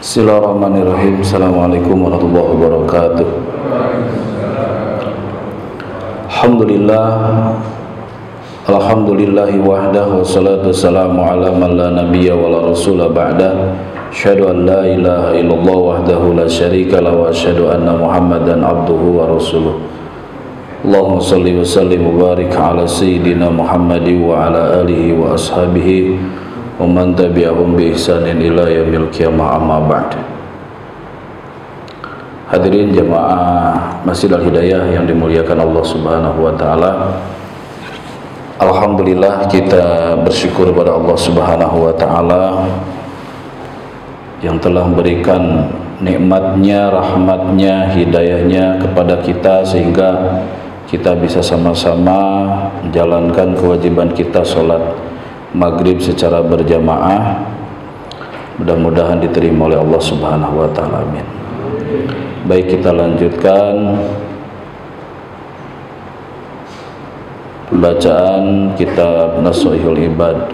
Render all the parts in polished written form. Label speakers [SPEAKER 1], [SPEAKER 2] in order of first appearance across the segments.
[SPEAKER 1] Bismillahirrahmanirrahim. Assalamualaikum warahmatullahi wabarakatuh. Alhamdulillahi wahdahu wassalatu wassalamu ala man la nabiyya wa la rasula ba'dah. Asyhadu an la ilaha illallah wahdahu la syarika lahu wa asyhadu anna Muhammadan abduhu wa rasuluh. Allahumma shalli wa sallim wa barik ala sayyidina Muhammadin wa ala alihi wa ashabihi wa man tabi'ahum bi ihsanin ila yaumil qiyamah, amma ba'd. Hadirin jamaah Masjid Al-Hidayah yang dimuliakan Allah Subhanahu wa taala. Alhamdulillah, kita bersyukur kepada Allah Subhanahu wa taala yang telah memberikan nikmatnya, rahmatnya, hidayahnya kepada kita sehingga kita bisa sama-sama menjalankan kewajiban kita sholat maghrib secara berjamaah. Mudah-mudahan diterima oleh Allah Subhanahu wa taala, amin. Baik, kita lanjutkan bacaan kitab Nashihul Ibad.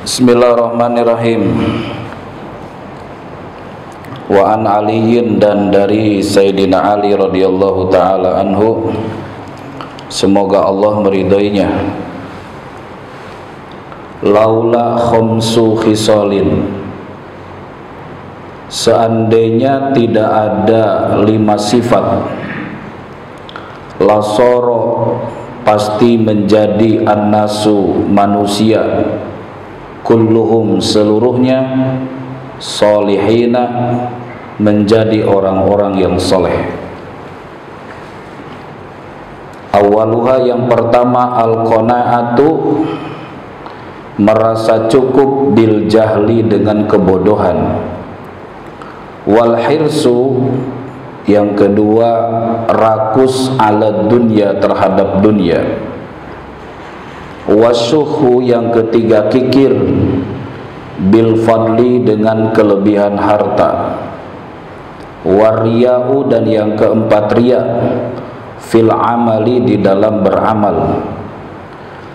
[SPEAKER 1] Bismillahirrahmanirrahim. Wa an Aliyin, dan dari Sayyidina Ali radhiyallahu taala anhu, semoga Allah meridhoinya, laula khamsu khisalin, seandainya tidak ada 5 sifat, lasoro, pasti menjadi annasu, manusia, kulluhum, seluruhnya, solihina, menjadi orang-orang yang soleh. Awaluha, yang pertama, al-qanaatu, merasa cukup, bil jahli, dengan kebodohan. Wal hirsu, yang kedua, rakus, ala dunya, terhadap dunia. Wasyuhu, yang ketiga, kikir, bil fadli, dengan kelebihan harta. Wariyau, dan yang keempat, riya, fil amali, di dalam beramal.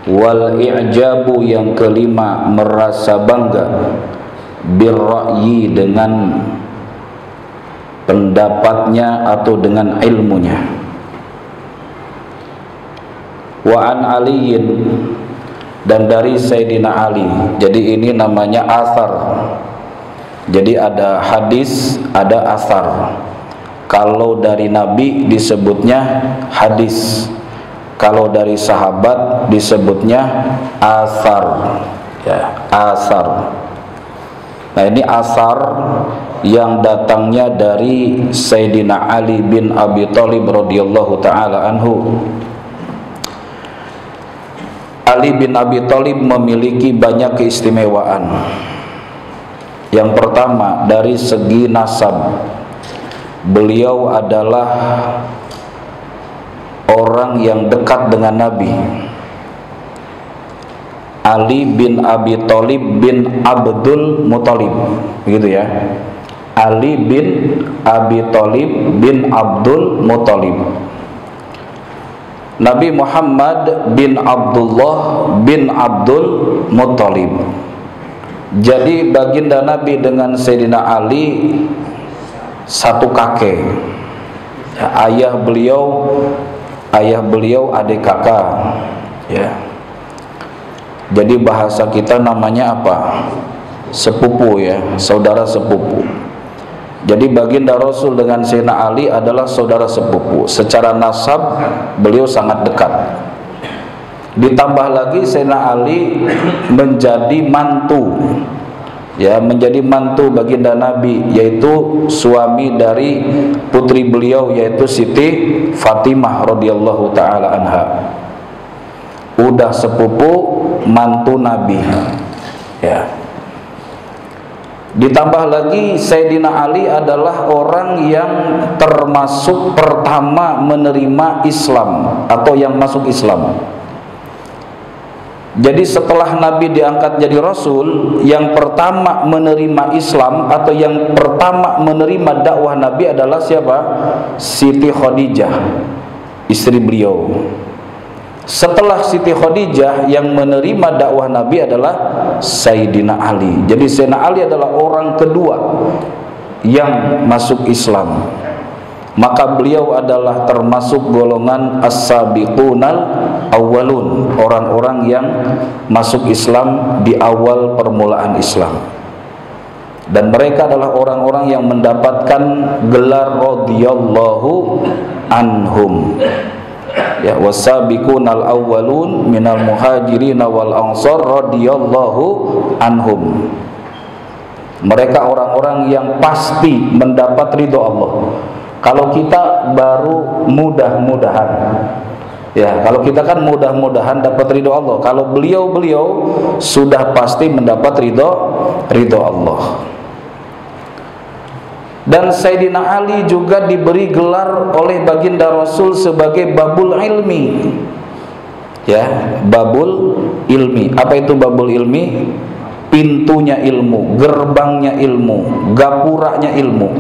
[SPEAKER 1] Wal i'jabu, yang kelima, merasa bangga, bil ra'yi, dengan pendapatnya atau dengan ilmunya. Wa an Aliyin, dan dari Sayyidina Ali. Jadi ini namanya athar. Jadi ada hadis, ada athar. Kalau dari Nabi disebutnya hadis, kalau dari sahabat disebutnya athar, ya, athar. Nah, ini athar yang datangnya dari Sayyidina Ali bin Abi Thalib radhiyallahu taala anhu. Ali bin Abi Thalib memiliki banyak keistimewaan. Yang pertama, dari segi nasab, beliau adalah orang yang dekat dengan Nabi. Ali bin Abi Thalib bin Abdul Muthalib, begitu ya. Ali bin Abi Thalib bin Abdul Muthalib. Nabi Muhammad bin Abdullah bin Abdul Muthalib. Jadi baginda Nabi dengan Sayyidina Ali satu kakek. Ayah beliau adik kakak, ya. Jadi bahasa kita namanya apa? Sepupu, ya, saudara sepupu. Jadi baginda Rasul dengan Sayyidina Ali adalah saudara sepupu. Secara nasab beliau sangat dekat. Ditambah lagi Sayyidina Ali menjadi mantu, ya, menjadi mantu baginda Nabi, yaitu suami dari putri beliau, yaitu Siti Fatimah radhiyallahu taala anha. Udah sepupu, mantu Nabi, ya. Ditambah lagi Sayyidina Ali adalah orang yang termasuk pertama menerima Islam atau yang masuk Islam. Jadi setelah Nabi diangkat jadi Rasul, yang pertama menerima Islam atau yang pertama menerima dakwah Nabi adalah siapa? Siti Khadijah, istri beliau. Setelah Siti Khadijah, yang menerima dakwah Nabi adalah Sayyidina Ali. Jadi Sayyidina Ali adalah orang kedua yang masuk Islam. Maka beliau adalah termasuk golongan as-sabiqunal awwalun, orang-orang yang masuk Islam di awal permulaan Islam. Dan mereka adalah orang-orang yang mendapatkan gelar radhiyallahu anhum. Ya, wasabiqunal awwalun minal muhajirin wal ansar radhiyallahu anhum. Mereka orang-orang yang pasti mendapat ridho Allah. Kalau kita baru mudah-mudahan, ya, kalau kita kan mudah-mudahan dapat ridho Allah. Kalau beliau sudah pasti mendapat ridho Allah. Dan Sayyidina Ali juga diberi gelar oleh baginda Rasul sebagai babul ilmi. Ya, babul ilmi. Apa itu babul ilmi? Pintunya ilmu, gerbangnya ilmu, gapuranya ilmu.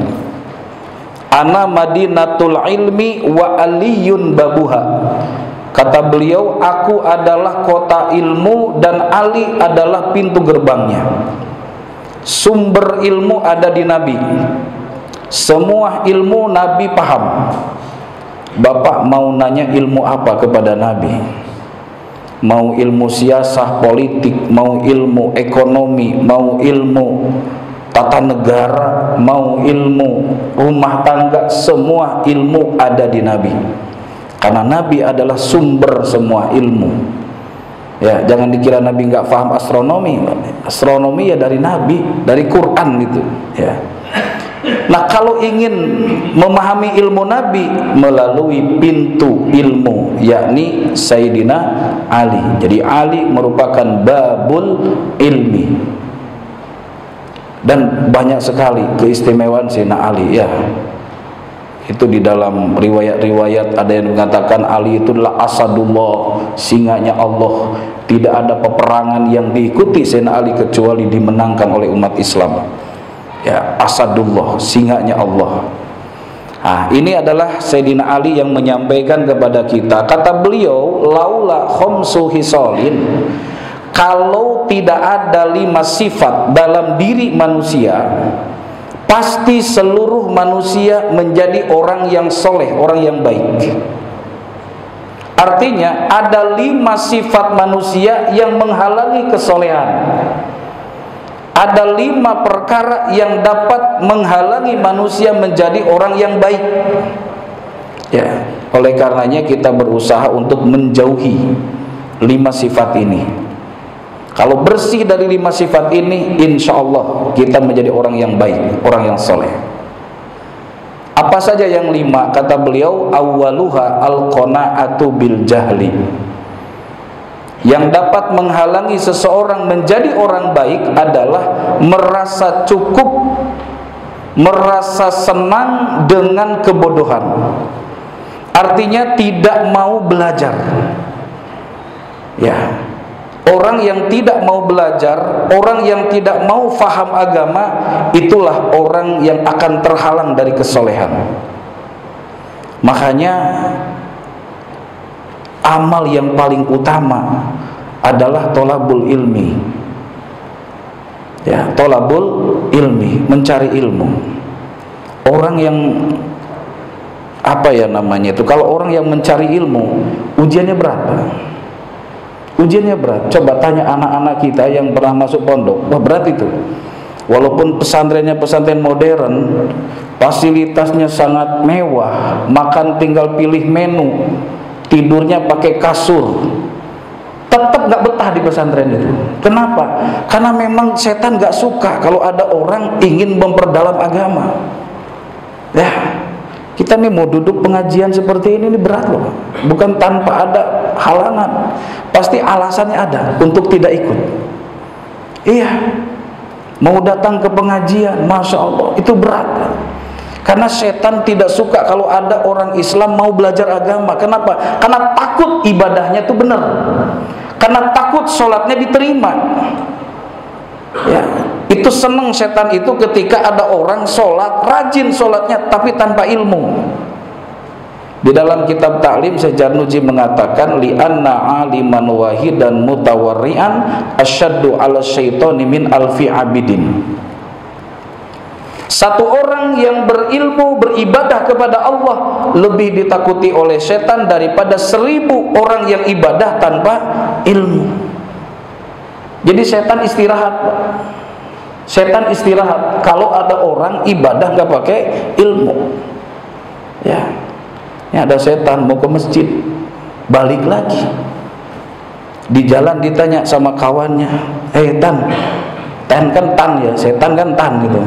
[SPEAKER 1] Ana madinatul ilmi wa aliyun babuha. Kata beliau, aku adalah kota ilmu dan Ali adalah pintu gerbangnya. Sumber ilmu ada di Nabi. Semua ilmu Nabi paham. Bapak mau nanya ilmu apa kepada Nabi? Mau ilmu siasah politik, mau ilmu ekonomi, mau ilmu tata negara, mau ilmu rumah tangga, semua ilmu ada di Nabi. Karena Nabi adalah sumber semua ilmu. Ya, jangan dikira Nabi nggak paham astronomi. Astronomi ya dari Nabi, dari Quran itu. Ya. Nah, kalau ingin memahami ilmu Nabi melalui pintu ilmu, yakni Sayyidina Ali. Jadi Ali merupakan babul ilmi. Dan banyak sekali keistimewaan Sayyidina Ali, ya. Itu di dalam riwayat-riwayat ada yang mengatakan Ali itu adalah asadullah, singanya Allah. Tidak ada peperangan yang diikuti Sayyidina Ali kecuali dimenangkan oleh umat Islam. Ya, asadullah, singanya Allah. Nah, ini adalah Sayyidina Ali yang menyampaikan kepada kita. Kata beliau, laula khamsu hisalin, kalau tidak ada 5 sifat dalam diri manusia, pasti seluruh manusia menjadi orang yang soleh, orang yang baik. Artinya ada 5 sifat manusia yang menghalangi kesolehan. Ada 5 perkara yang dapat menghalangi manusia menjadi orang yang baik. Ya, oleh karenanya kita berusaha untuk menjauhi 5 sifat ini. Kalau bersih dari 5 sifat ini, insya Allah kita menjadi orang yang baik, orang yang soleh. Apa saja yang 5? Kata beliau, awwaluha al-qana'atu bil jahli. Yang dapat menghalangi seseorang menjadi orang baik adalah merasa cukup, merasa senang dengan kebodohan. Artinya tidak mau belajar. Ya. Orang yang tidak mau belajar, orang yang tidak mau faham agama, itulah orang yang akan terhalang dari kesolehan. Makanya amal yang paling utama adalah tolabul ilmi. Ya, tolabul ilmi, mencari ilmu. Orang yang apa ya namanya itu? Kalau orang yang mencari ilmu, ujiannya berapa? Ujiannya berat. Coba tanya anak-anak kita yang pernah masuk pondok. Wah, berat itu. Walaupun pesantrennya pesantren modern, fasilitasnya sangat mewah, makan tinggal pilih menu, tidurnya pakai kasur, tetap nggak betah di pesantren itu. Kenapa? Karena memang setan nggak suka kalau ada orang ingin memperdalam agama. Ya, kita nih mau duduk pengajian seperti ini berat loh. Bukan tanpa ada halangan, pasti alasannya ada untuk tidak ikut. Iya, mau datang ke pengajian, masya Allah, itu berat. Karena setan tidak suka kalau ada orang Islam mau belajar agama. Kenapa? Karena takut ibadahnya itu benar. karena takut sholatnya diterima. Ya, itu senang setan itu ketika ada orang sholat, rajin sholatnya tapi tanpa ilmu. Di dalam kitab Ta'lim Syekh Jarnuji mengatakan li'anna aliman wahidan mutawarri'an asyaddu 'ala syaitani min alfi abidin. Satu orang yang berilmu, beribadah kepada Allah lebih ditakuti oleh setan daripada 1000 orang yang ibadah tanpa ilmu. Jadi setan istirahat, Pak. Setan istirahat kalau ada orang ibadah nggak pakai ilmu. Ya, ini ada setan mau ke masjid, balik lagi. Di jalan ditanya sama kawannya, tan kan tan ya, setan kan tan gitu.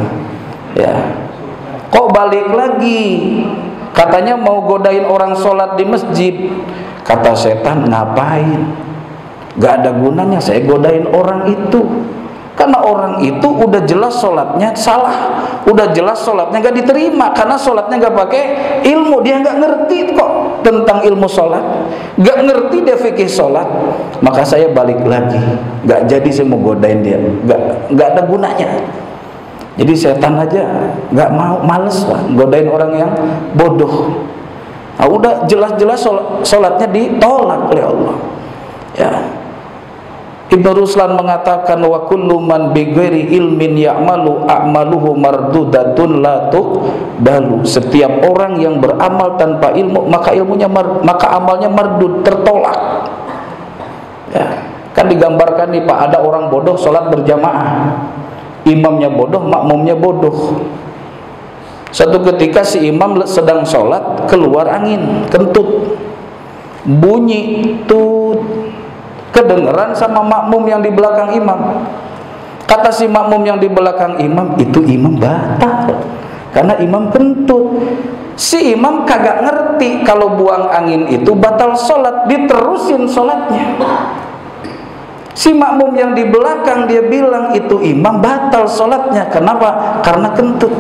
[SPEAKER 1] Ya, kok balik lagi? Katanya mau godain orang sholat di masjid. Kata setan, ngapain? Gak ada gunanya saya godain orang itu, karena orang itu udah jelas sholatnya salah, udah jelas sholatnya gak diterima karena sholatnya gak pakai ilmu. Dia gak ngerti kok tentang ilmu sholat, gak ngerti dia fikih sholat. Maka saya balik lagi, gak jadi saya mau godain dia, gak ada gunanya. Jadi setan aja gak mau, males lah godain orang yang bodoh. Nah, udah jelas-jelas sholatnya ditolak oleh Allah. Ya, Ibnu Ruslan mengatakan wa kullu man bighairi ilmin ya'malu a'maluhu mardudatun la tuqbalu. Setiap orang yang beramal tanpa ilmu maka amalnya mardud, tertolak. Ya, kan digambarkan nih Pak, ada orang bodoh sholat berjamaah. Imamnya bodoh, makmumnya bodoh. Satu ketika si imam sedang sholat, keluar angin, kentut. Bunyi tut, kedengeran sama makmum yang di belakang imam. Kata si makmum yang di belakang imam, itu imam batal karena imam kentut. Si imam kagak ngerti kalau buang angin itu batal sholat, diterusin sholatnya. Si makmum yang di belakang dia bilang itu imam batal sholatnya. Kenapa? Karena kentut.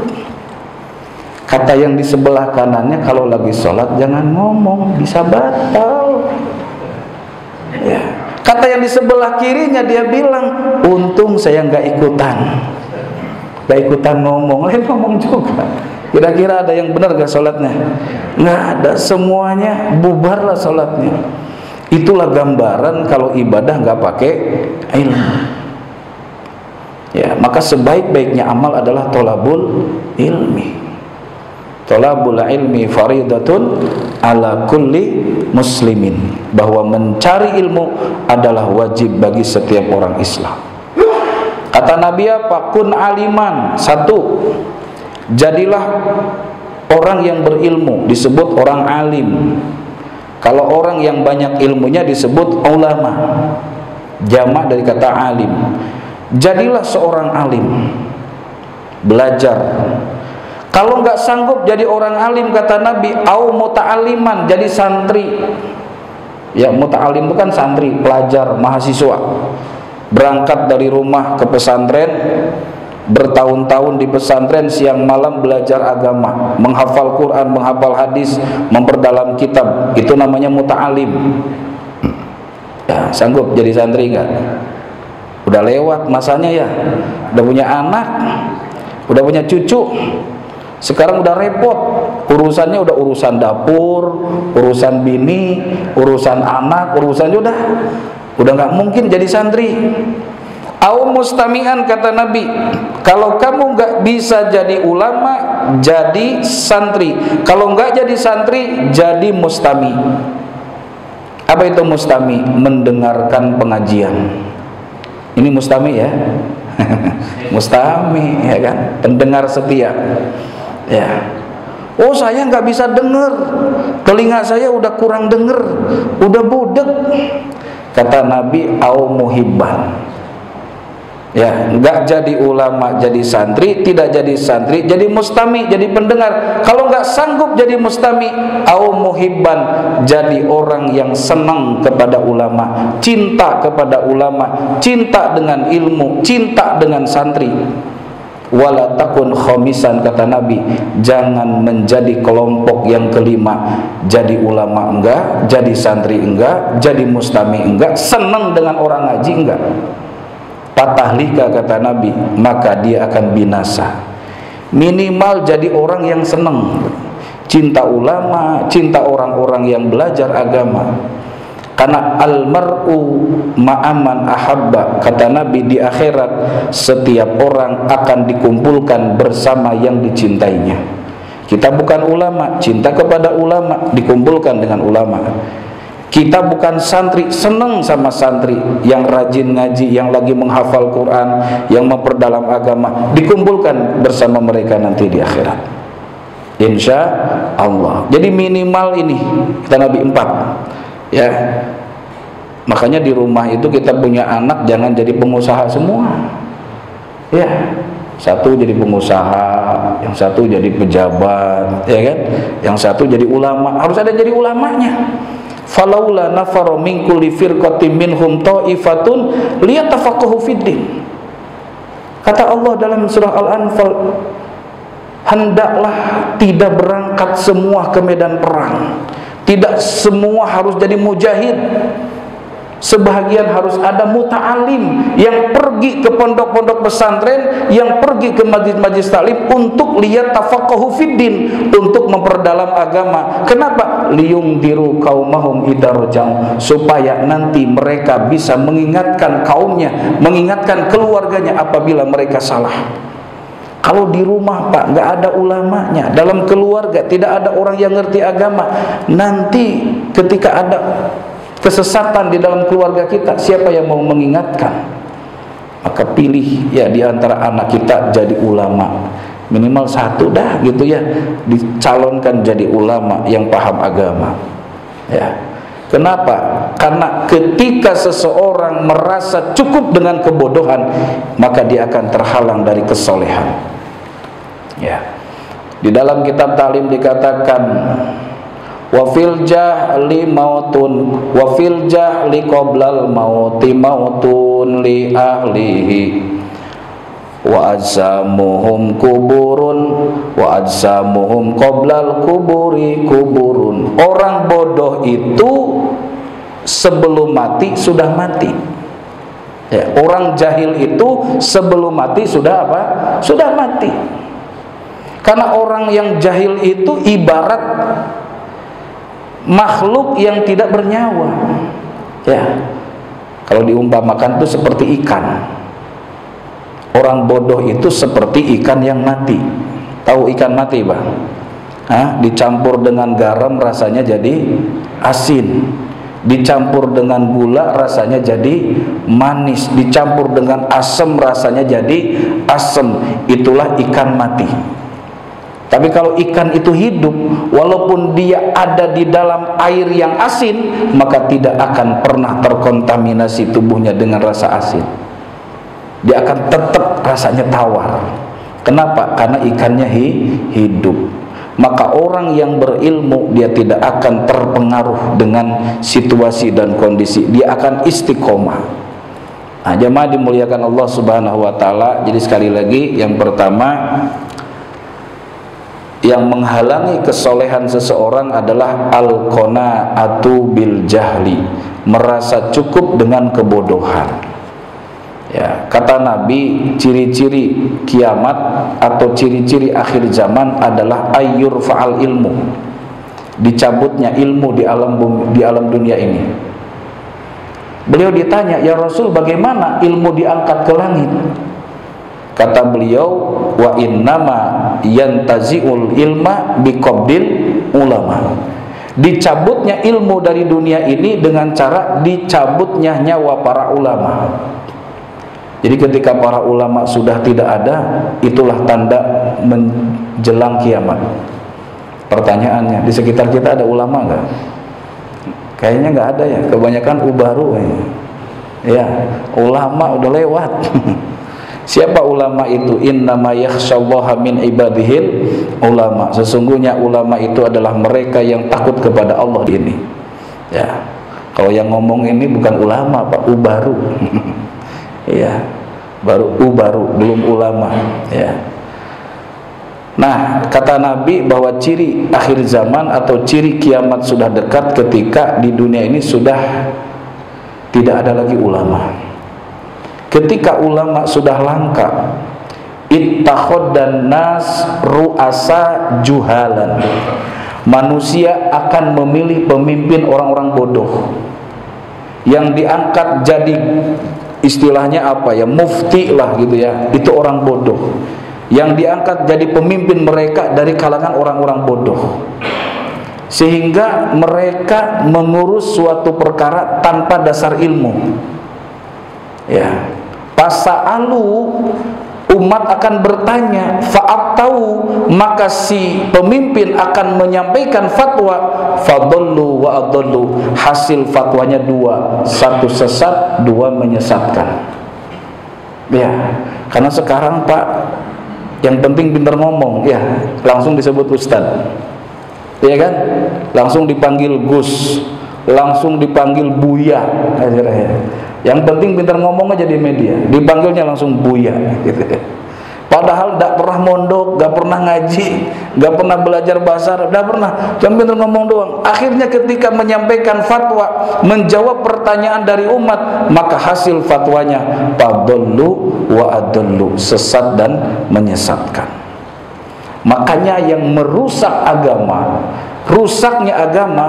[SPEAKER 1] Kata yang di sebelah kanannya, kalau lagi sholat jangan ngomong, bisa batal. Ya. Kata yang di sebelah kirinya dia bilang, untung saya nggak ikutan ngomong, lain ngomong juga. Kira-kira ada yang benar gak sholatnya? Nggak ada, semuanya bubarlah sholatnya. Itulah gambaran kalau ibadah nggak pakai ilmu. Ya, maka sebaik-baiknya amal adalah tolabul ilmi. Tolabul ilmi faridatun ala kulli muslimin, bahwa mencari ilmu adalah wajib bagi setiap orang Islam. Kata Nabi apa? Kun aliman. 1, jadilah orang yang berilmu, disebut orang alim. Kalau orang yang banyak ilmunya disebut ulama, jamak dari kata alim. Jadilah seorang alim, belajar. Kalau nggak sanggup jadi orang alim, kata Nabi, au muta'aliman, jadi santri. Ya, muta'alim itu kan santri, pelajar, mahasiswa. Berangkat dari rumah ke pesantren, bertahun-tahun di pesantren, siang malam belajar agama, menghafal Quran, menghafal hadis, memperdalam kitab. Itu namanya muta'alim. Ya, sanggup jadi santri nggak? Udah lewat masanya ya, udah punya anak, udah punya cucu. Sekarang udah repot, urusannya udah urusan dapur, urusan bini, urusan anak, urusan udah nggak mungkin jadi santri. Au mustami'an, kata Nabi, kalau kamu nggak bisa jadi ulama, jadi santri. Kalau nggak jadi santri, jadi mustami. Apa itu mustami? Mendengarkan pengajian. Ini mustami ya. Mustami ya kan, pendengar setia. Ya. Oh, saya nggak bisa dengar, telinga saya udah kurang dengar, udah budek. Kata Nabi, au muhibban. Ya, nggak jadi ulama, jadi santri, tidak jadi santri, jadi mustami, jadi pendengar. Kalau nggak sanggup jadi mustami, au muhibban, jadi orang yang senang kepada ulama, cinta kepada ulama, cinta dengan ilmu, cinta dengan santri. wala takun khamisan, kata Nabi, jangan menjadi kelompok yang kelima. Jadi ulama enggak, jadi santri enggak, jadi mustami enggak, senang dengan orang ngaji enggak. Patahlika, kata Nabi, maka dia akan binasa. Minimal jadi orang yang senang, cinta ulama, cinta orang-orang yang belajar agama. Karena almar'u ma'aman ahabba, kata Nabi, di akhirat setiap orang akan dikumpulkan bersama yang dicintainya. Kita bukan ulama, cinta kepada ulama, dikumpulkan dengan ulama. Kita bukan santri, senang sama santri yang rajin ngaji, yang lagi menghafal Quran, yang memperdalam agama, dikumpulkan bersama mereka nanti di akhirat, insya Allah. Jadi minimal ini, kata Nabi, 4 ya. Makanya di rumah itu kita punya anak jangan jadi pengusaha semua ya. Satu jadi pengusaha, yang satu jadi pejabat, ya kan, yang satu jadi ulama. Harus ada jadi ulamanya. Falaula nafara min kulli firqatin minhum ta'ifatun liyatafaqahu fiddin. Kata Allah dalam surah Al-Anfal, hendaklah tidak berangkat semua ke medan perang. Tidak semua harus jadi mujahid. Sebahagian harus ada muta'alim yang pergi ke pondok-pondok pesantren, yang pergi ke majlis-majlis taklim untuk lihat tafaqahu fiddin, untuk memperdalam agama. Kenapa? Liyungdiru qaumahum idza raja'u, supaya nanti mereka bisa mengingatkan kaumnya, mengingatkan keluarganya apabila mereka salah. Kalau di rumah Pak nggak ada ulamanya, dalam keluarga tidak ada orang yang ngerti agama, nanti ketika ada kesesatan di dalam keluarga kita, siapa yang mau mengingatkan? Maka pilih ya di antara anak kita jadi ulama, minimal 1 dah gitu ya, dicalonkan jadi ulama yang paham agama ya. Kenapa? Karena ketika seseorang merasa cukup dengan kebodohan, maka dia akan terhalang dari kesolehan ya. Di dalam kitab Ta'lim dikatakan, wa fil jahli mautun wa fil jahli qoblal mauti mautun li ahlihi wa ajsamuhum kuburun wa ajsamuhum qoblal kuburi kuburun. Orang bodoh itu sebelum mati sudah mati ya. Orang jahil itu sebelum mati sudah apa? Sudah mati. Karena orang yang jahil itu ibarat makhluk yang tidak bernyawa ya. Kalau diumpamakan itu seperti ikan. Orang bodoh itu seperti ikan yang mati. Tahu ikan mati Bang? Dicampur dengan garam rasanya jadi asin, dicampur dengan gula rasanya jadi manis, dicampur dengan asam rasanya jadi asam. Itulah ikan mati. Tapi kalau ikan itu hidup, walaupun dia ada di dalam air yang asin, maka tidak akan pernah terkontaminasi tubuhnya dengan rasa asin. Dia akan tetap rasanya tawar. Kenapa? Karena ikannya hidup. Maka orang yang berilmu, dia tidak akan terpengaruh dengan situasi dan kondisi. Dia akan istiqomah. Nah, jemaah dimuliakan Allah Subhanahu wa taala. Jadi sekali lagi, yang pertama, yang menghalangi kesolehan seseorang adalah al-qanaatu bil jahli, merasa cukup dengan kebodohan ya. Kata Nabi, ciri-ciri kiamat atau ciri-ciri akhir zaman adalah ayyur fa'al ilmu, dicabutnya ilmu di alam dunia ini. Beliau ditanya, ya Rasul, bagaimana ilmu diangkat ke langit? Kata beliau, wa innama yantazi'ul ilma biqabdil ulama. Dicabutnya ilmu dari dunia ini dengan cara dicabutnya nyawa para ulama. Jadi ketika para ulama sudah tidak ada, itulah tanda menjelang kiamat. Pertanyaannya, di sekitar kita ada ulama nggak? Kayaknya nggak ada ya, kebanyakan ubaru ya. Ulama udah lewat. Siapa ulama itu? Innama yakhsyallaha min ibadihil ulama. Sesungguhnya ulama itu adalah mereka yang takut kepada Allah ini. Ya. Kalau yang ngomong ini bukan ulama, Pak, ubaru. Ya. baru belum ulama ya. Nah, kata Nabi bahwa ciri akhir zaman atau ciri kiamat sudah dekat ketika di dunia ini sudah tidak ada lagi ulama. Ketika ulama sudah langka, ittakhadhan nas ru'asa juhalan. Manusia akan memilih pemimpin orang-orang bodoh yang diangkat jadi istilahnya apa ya, mufti lah gitu ya, itu orang bodoh yang diangkat jadi pemimpin mereka dari kalangan orang-orang bodoh, sehingga mereka mengurus suatu perkara tanpa dasar ilmu ya. Pasa'alu, umat akan bertanya, fa'abtau, maka si pemimpin akan menyampaikan fatwa, fadallu wa adallu, hasil fatwanya dua, satu sesat, dua menyesatkan ya. Karena sekarang Pak, yang penting pintar ngomong ya, langsung disebut ustad ya kan, langsung dipanggil Gus, langsung dipanggil Buya ya. Yang penting pintar ngomong aja di media, dipanggilnya langsung Buya gitu. Padahal tidak pernah mondok, gak pernah ngaji, gak pernah belajar bahasa Arab, gak pernah, cuma pintar ngomong doang. Akhirnya ketika menyampaikan fatwa, menjawab pertanyaan dari umat, maka hasil fatwanya fadallu wa adallu, sesat dan menyesatkan. Makanya yang merusak agama, rusaknya agama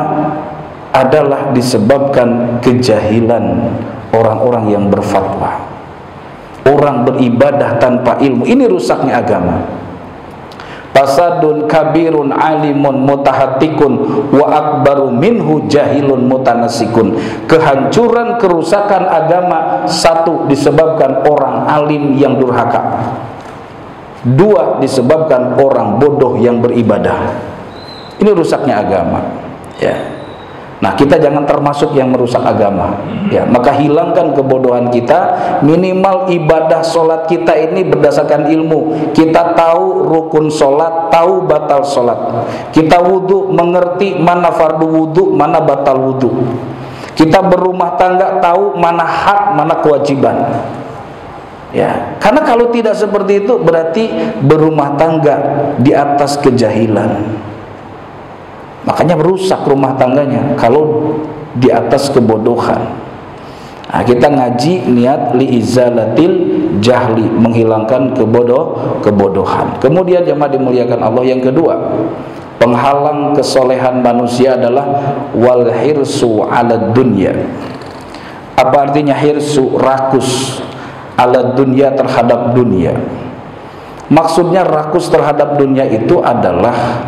[SPEAKER 1] adalah disebabkan kejahilan orang-orang yang berfatwa. Orang beribadah tanpa ilmu, ini rusaknya agama. Fasadun kabirun alimun mutahatikun wa akbaru minhu jahilun mutanasikun. Kehancuran, kerusakan agama, satu disebabkan orang alim yang durhaka, dua disebabkan orang bodoh yang beribadah. Ini rusaknya agama ya. Nah, kita jangan termasuk yang merusak agama ya. Maka hilangkan kebodohan kita. Minimal ibadah solat kita ini berdasarkan ilmu. Kita tahu rukun solat, tahu batal solat. Kita wudhu, mengerti mana fardu wudhu, mana batal wudhu. Kita berumah tangga, tahu mana hak, mana kewajiban ya. Karena kalau tidak seperti itu, berarti berumah tangga di atas kejahilan. Makanya merusak rumah tangganya kalau di atas kebodohan. Nah, kita ngaji niat liizalatil jahli, menghilangkan kebodohan. Kemudian jemaah dimuliakan Allah, yang kedua, penghalang kesolehan manusia adalah wal hirsu ala dunya. Apa artinya hirsu? Rakus ala dunya, terhadap dunia. Maksudnya rakus terhadap dunia itu adalah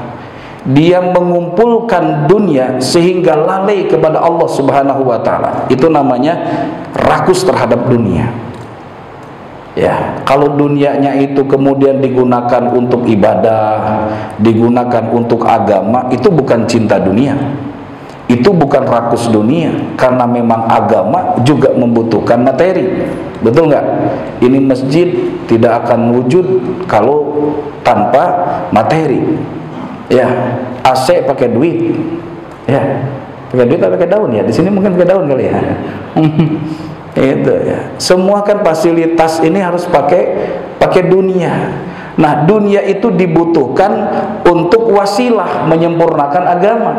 [SPEAKER 1] dia mengumpulkan dunia sehingga lalai kepada Allah Subhanahu wa taala. Itu namanya rakus terhadap dunia. Ya, kalau dunianya itu kemudian digunakan untuk ibadah, digunakan untuk agama, itu bukan cinta dunia. Itu bukan rakus dunia, karena memang agama juga membutuhkan materi. Betul nggak? Ini masjid tidak akan wujud kalau tanpa materi. Ya, AC pakai duit. Ya, pakai duit atau pakai daun ya? Di sini mungkin pakai daun kali ya. Itu ya. Semua kan fasilitas ini harus pakai dunia. Nah, dunia itu dibutuhkan untuk wasilah menyempurnakan agama.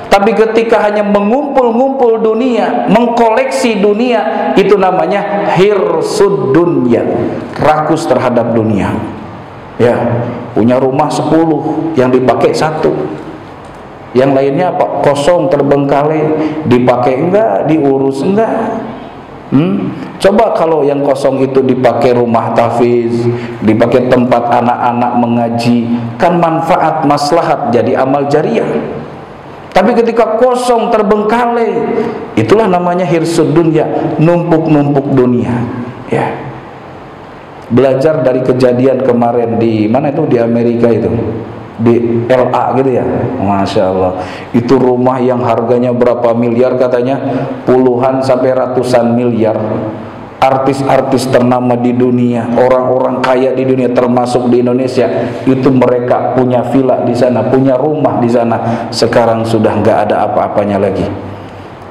[SPEAKER 1] Tapi ketika hanya mengumpul-ngumpul dunia, mengkoleksi dunia, itu namanya hirsud dunya, rakus terhadap dunia. Ya, punya rumah 10, yang dipakai 1, yang lainnya apa? Kosong, terbengkalai, dipakai enggak, diurus enggak. Coba kalau yang kosong itu dipakai rumah tahfiz, dipakai tempat anak-anak mengaji, kan manfaat, maslahat, jadi amal jariah. Tapi ketika kosong, terbengkalai, itulah namanya hirsud dunya, numpuk-numpuk dunia. Ya. Belajar dari kejadian kemarin di mana itu, di Amerika itu, di LA gitu ya. Masya Allah, itu rumah yang harganya berapa miliar katanya, puluhan sampai ratusan miliar. Artis-artis ternama di dunia, orang-orang kaya di dunia termasuk di Indonesia, itu mereka punya villa di sana, punya rumah di sana. Sekarang sudah nggak ada apa-apanya lagi.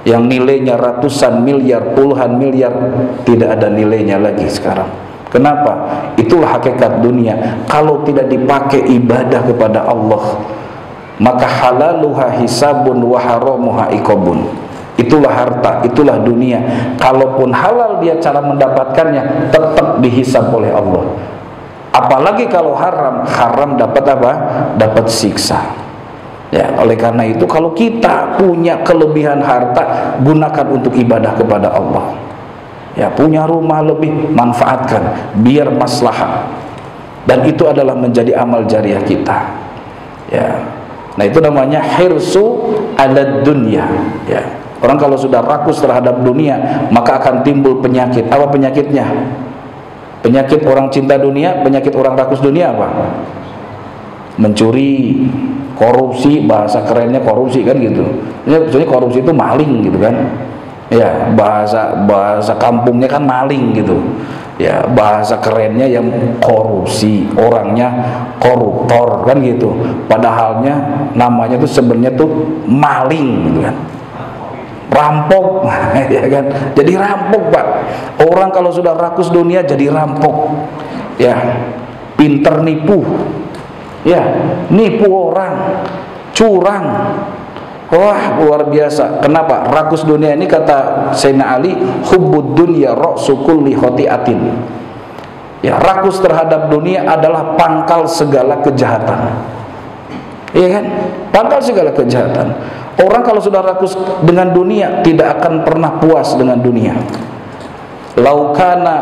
[SPEAKER 1] Yang nilainya ratusan miliar, puluhan miliar, tidak ada nilainya lagi sekarang. Kenapa? Itulah hakikat dunia. Kalau tidak dipakai ibadah kepada Allah, maka halaluha hisabun wa haramuha iqabun. Itulah harta, itulah dunia. Kalaupun halal dia cara mendapatkannya, tetap dihisab oleh Allah. Apalagi kalau haram, haram dapat apa? Dapat siksa. Ya, oleh karena itu kalau kita punya kelebihan harta, gunakan untuk ibadah kepada Allah. Ya, punya rumah lebih, manfaatkan biar maslahat. Dan itu adalah menjadi amal jariah kita. Ya. Nah, itu namanya hirsu ala dunya. Ya. Orang kalau sudah rakus terhadap dunia, maka akan timbul penyakit. Apa penyakitnya? Penyakit orang cinta dunia, penyakit orang rakus dunia apa? Mencuri, korupsi, bahasa kerennya korupsi kan gitu. Maksudnya korupsi itu maling gitu kan. Ya, bahasa kampungnya kan maling gitu. Ya, bahasa kerennya yang korupsi, orangnya koruptor kan gitu. Padahalnya namanya tuh sebenarnya tuh maling gitu kan. Rampok, ya kan? Jadi rampok, Pak. Orang kalau sudah rakus dunia jadi rampok. Ya, pinter nipu. Ya, nipu orang, curang. Wah, luar biasa. Kenapa? Rakus dunia ini kata Sayyidina Ali, hubbud dunya ra'su kulli khati'atin. Ya, rakus terhadap dunia adalah pangkal segala kejahatan. Iya kan? Pangkal segala kejahatan. Orang kalau sudah rakus dengan dunia tidak akan pernah puas dengan dunia. Laukana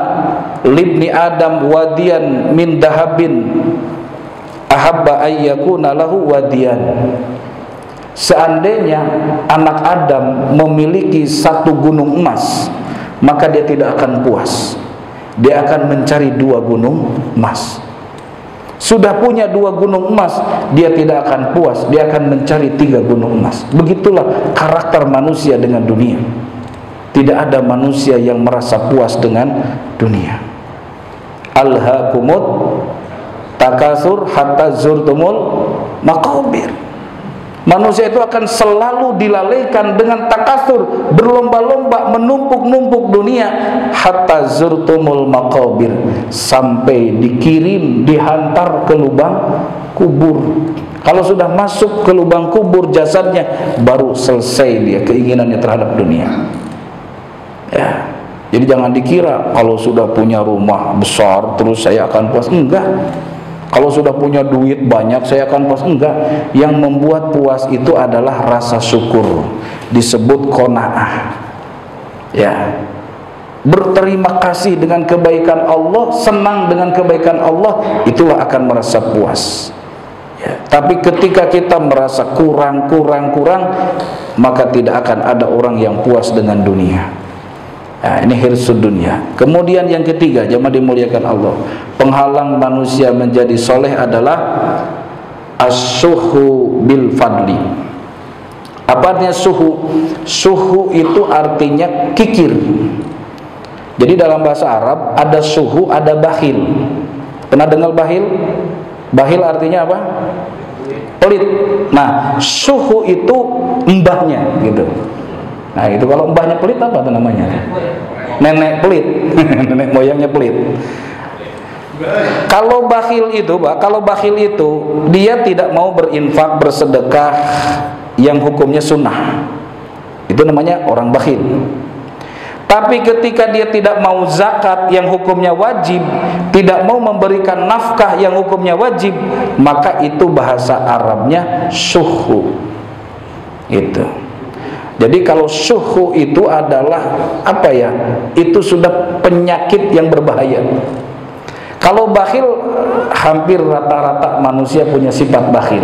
[SPEAKER 1] libni Adam wadiyan min dahabin ahabba ayyakuna lahu wadiyan. Seandainya anak Adam memiliki satu gunung emas, maka dia tidak akan puas. Dia akan mencari 2 gunung emas. Sudah punya 2 gunung emas, dia tidak akan puas. Dia akan mencari 3 gunung emas. Begitulah karakter manusia dengan dunia. Tidak ada manusia yang merasa puas dengan dunia. Alhaakumut takasur hatta zurtumul maqabir. Manusia itu akan selalu dilalaikan dengan takasur, berlomba-lomba menumpuk-numpuk dunia hatta zurtumul maqabir, sampai dikirim, dihantar ke lubang kubur. Kalau sudah masuk ke lubang kubur jasadnya, baru selesai dia keinginannya terhadap dunia. Ya. Jadi jangan dikira kalau sudah punya rumah besar terus saya akan puas. Enggak. Kalau sudah punya duit banyak saya akan puas. Enggak. Yang membuat puas itu adalah rasa syukur, disebut qanaah. Ya, berterima kasih dengan kebaikan Allah, senang dengan kebaikan Allah, itulah akan merasa puas. Ya, tapi ketika kita merasa kurang, maka tidak akan ada orang yang puas dengan dunia. Nah, ini hirsud dunia. Kemudian yang ketiga, jemaah dimuliakan Allah, penghalang manusia menjadi soleh adalah as-suhu bil fadli. Apa artinya suhu? Suhu itu artinya kikir. Jadi dalam bahasa Arab ada suhu, ada bakhil. Pernah dengar bakhil? Bakhil artinya apa? Pelit. Nah, suhu itu mbahnya gitu. Nah, itu kalau mbahnya pelit apa itu namanya? Nenek pelit. Nenek moyangnya pelit. Kalau bakhil itu, Pak, dia tidak mau berinfak, bersedekah yang hukumnya sunnah. Itu namanya orang bakhil. Tapi ketika dia tidak mau zakat yang hukumnya wajib, tidak mau memberikan nafkah yang hukumnya wajib, maka itu bahasa Arabnya syuhu. Itu. Jadi kalau syuhu itu adalah apa ya? Itu sudah penyakit yang berbahaya. Kalau bakhil, hampir rata-rata manusia punya sifat bakhil.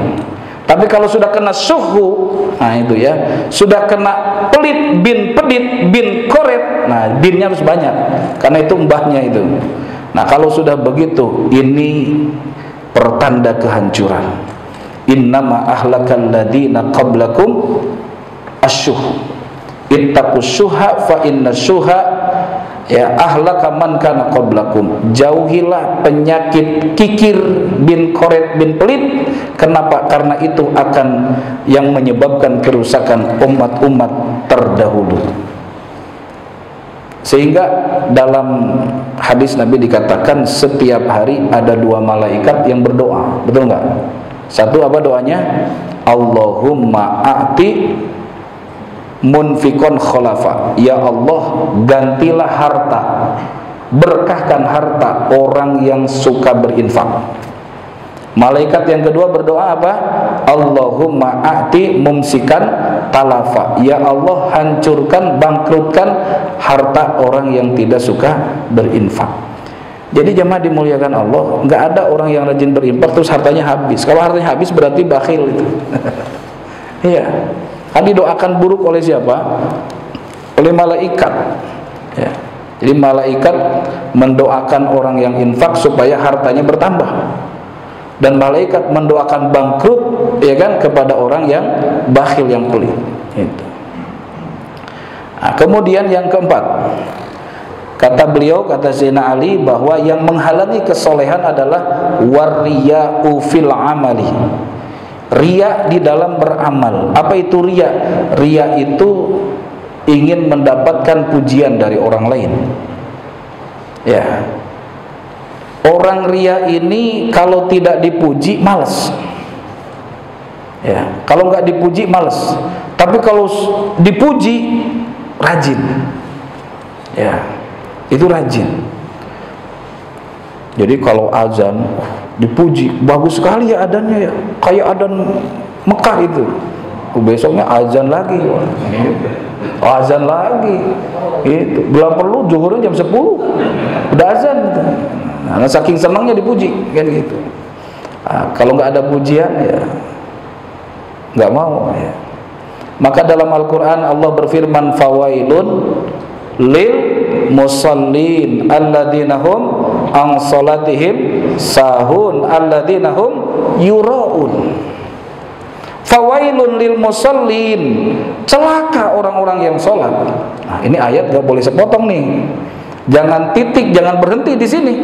[SPEAKER 1] Tapi kalau sudah kena syuhu, nah itu ya, sudah kena pelit bin pedit bin koret, nah binnya harus banyak, karena itu mbahnya itu. Nah kalau sudah begitu, ini pertanda kehancuran. Innama ahlakal ladina qablakum asyuh, ittaqus syuha fa inna syuha ya ahlaka man kana qablakum. Jauhilah penyakit kikir bin koret bin pelit. Kenapa? Karena itu akan yang menyebabkan kerusakan umat-umat terdahulu. Sehingga dalam hadis Nabi dikatakan setiap hari ada 2 malaikat yang berdoa, betul nggak? Satu apa doanya? Allahumma a'ti munfikon kholafa, ya Allah gantilah harta, berkahkan harta orang yang suka berinfak. Malaikat yang kedua berdoa apa? Allahumma a'ti mumsikan talafa, ya Allah hancurkan, bangkrutkan harta orang yang tidak suka berinfak. Jadi jemaah dimuliakan Allah, nggak ada orang yang rajin berinfak terus hartanya habis. Kalau hartanya habis berarti bakhil itu. Iya, kan didoakan buruk oleh siapa? Oleh malaikat. Ya. Jadi malaikat mendoakan orang yang infak supaya hartanya bertambah, dan malaikat mendoakan bangkrut, ya kan, kepada orang yang bakhil, yang pelit. Itu. Nah, kemudian yang keempat, kata beliau, kata Sayyidina Ali, bahwa yang menghalangi kesolehan adalah warriya'u fil amali, riya di dalam beramal. Apa itu riya? Riya itu ingin mendapatkan pujian dari orang lain. Ya. Orang riya ini kalau tidak dipuji malas. Ya, kalau nggak dipuji malas. Tapi kalau dipuji rajin. Ya, itu rajin. Jadi kalau azan dipuji, bagus sekali ya adanya ya, kayak azan Mekah itu. Besoknya azan lagi. Azan lagi. Itu belum perlu zuhurnya jam 10. Udah azan gitu. Nah, saking senangnya dipuji kan gitu. Nah, kalau nggak ada pujian ya nggak mau ya. Maka dalam Al-Quran Allah berfirman, fawailun lil musallin alladzina hum an salatihim sahun alladzina hum yuraun. Fawailun lil musallin, celaka orang-orang yang sholat. Nah, ini ayat nggak boleh sepotong nih. Jangan titik, jangan berhenti di sini.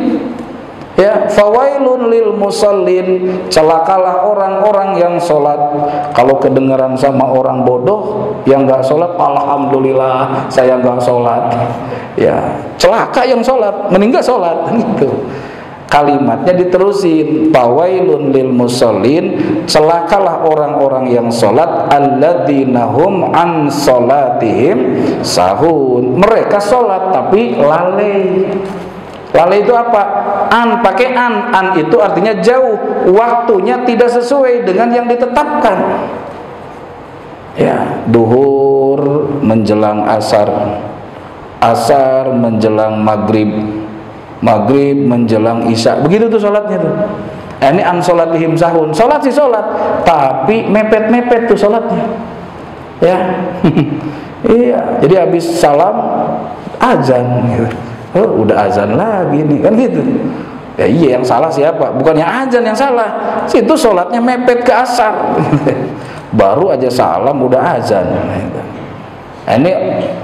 [SPEAKER 1] Ya, fawailun lil musallin, celakalah orang-orang yang sholat. Kalau kedengaran sama orang bodoh yang nggak sholat, alhamdulillah saya nggak sholat. Ya, celaka yang sholat, mending nggak sholat gitu. Kalimatnya diterusin, fawailun lil musallin, celakalah orang-orang yang sholat, alladzina hum an sholatihim sahun, mereka sholat tapi lalai. Lalai itu apa? An, pakai an itu artinya jauh, waktunya tidak sesuai dengan yang ditetapkan. Ya, duhur menjelang asar, asar menjelang maghrib, maghrib menjelang isya, begitu tuh sholatnya tuh. Ini an sholatihim sahun, sholat sih sholat, tapi mepet-mepet tuh sholatnya. Ya, iya. Jadi habis salam azan, gitu. Oh, udah azan lagi nih, kan gitu. Ya iya, yang salah siapa? Bukannya azan yang salah, situ sholatnya mepet ke asar. Baru aja salam udah azan. Ini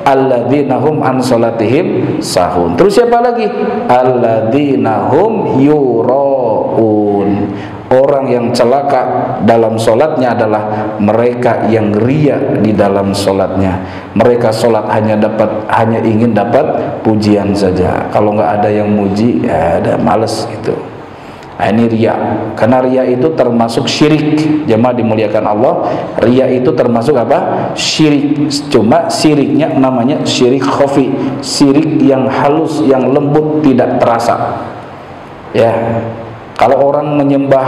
[SPEAKER 1] alladzina hum an sholatihim sahun. Terus siapa lagi? Alladzina hum yuraun. Orang yang celaka dalam sholatnya adalah mereka yang riya di dalam sholatnya. Mereka sholat hanya ingin dapat pujian saja. Kalau nggak ada yang muji, ya ada males gitu. Nah, ini riya. Karena riya itu termasuk syirik. Jemaah dimuliakan Allah, riya itu termasuk apa? Syirik. Cuma syiriknya namanya syirik khafi, syirik yang halus, yang lembut, tidak terasa. Ya. Kalau orang menyembah